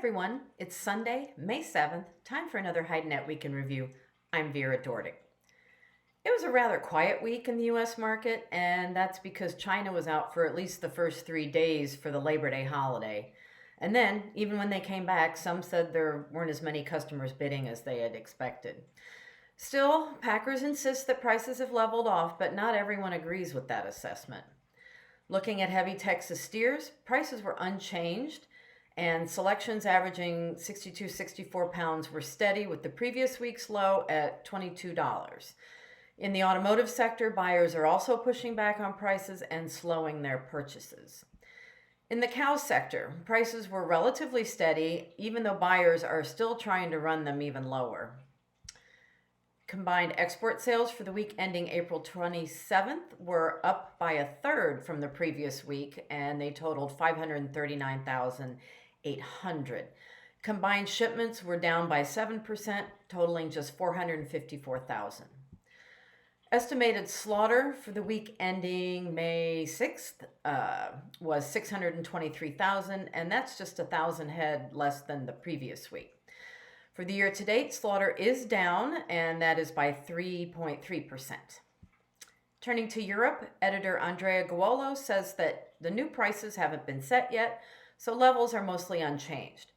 everyone, it's Sunday, May 7th, time for another HideNet Week in Review. I'm Vera Dordick. It was a rather quiet week in the U.S. market, and that's because China was out for at least the first 3 days for the Labor Day holiday. And then, even when they came back, some said there weren't as many customers bidding as they had expected. Still, packers insist that prices have leveled off, but not everyone agrees with that assessment. Looking at heavy Texas steers, prices were unchanged, and selections averaging 62-64 pounds were steady with the previous week's low at $22. In the automotive sector, buyers are also pushing back on prices and slowing their purchases. In the cow sector, prices were relatively steady, even though buyers are still trying to run them even lower. Combined export sales for the week ending April 27th were up by a third from the previous week, and they totaled 539,800. Combined shipments were down by 7%, totaling just 454,000. Estimated slaughter for the week ending May 6th was 623,000, and that's just 1,000 head less than the previous week. For the year-to-date, slaughter is down, and that is by 3.3%. Turning to Europe, editor Andrea Guolo says that the new prices haven't been set yet, so levels are mostly unchanged.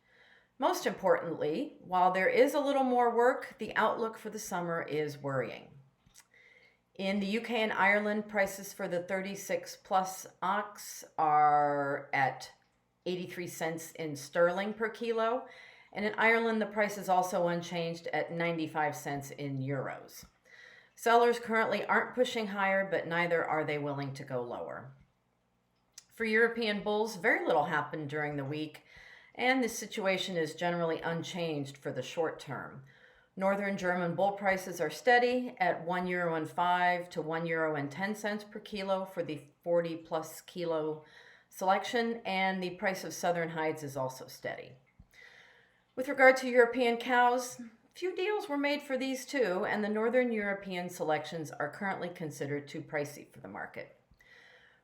Most importantly, while there is a little more work, the outlook for the summer is worrying. In the UK and Ireland, prices for the 36 plus ox are at 83 cents in sterling per kilo. And in Ireland, the price is also unchanged at 95 cents in euros. Sellers currently aren't pushing higher, but neither are they willing to go lower. For European bulls, very little happened during the week, and this situation is generally unchanged for the short term. Northern German bull prices are steady at €1.05 to €1.10 per kilo for the 40 plus kilo selection, and the price of southern hides is also steady. With regard to European cows, few deals were made for these too, and the Northern European selections are currently considered too pricey for the market.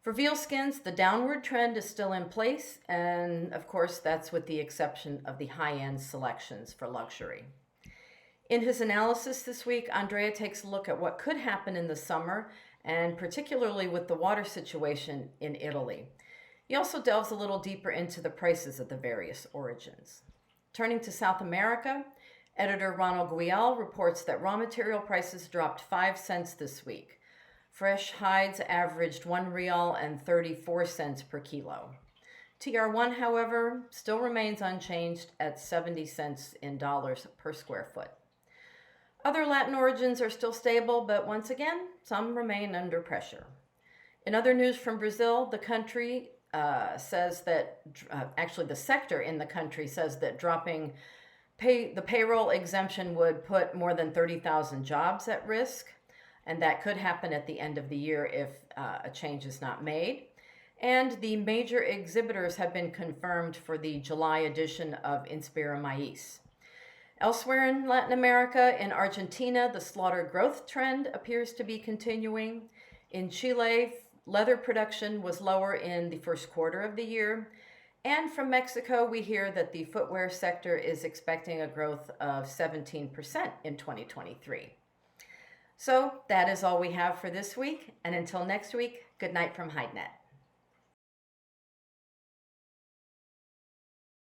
For veal skins, the downward trend is still in place, and of course that's with the exception of the high-end selections for luxury. In his analysis this week, Andrea takes a look at what could happen in the summer, and particularly with the water situation in Italy. He also delves a little deeper into the prices of the various origins. Turning to South America, editor Ronald Guial reports that raw material prices dropped 5 cents this week. Fresh hides averaged $1.34 per kilo. TR1, however, still remains unchanged at 70 cents in dollars per square foot. Other Latin origins are still stable, but once again, some remain under pressure. In other news from Brazil, the country says that, the sector in the country says that dropping the payroll exemption would put more than 30,000 jobs at risk, and that could happen at the end of the year if a change is not made. And the major exhibitors have been confirmed for the July edition of Inspira Mais. Elsewhere in Latin America, in Argentina, the slaughter growth trend appears to be continuing. In Chile, leather production was lower in the first quarter of the year. And from Mexico, we hear that the footwear sector is expecting a growth of 17% in 2023. So that is all we have for this week. And until next week, good night from HideNet.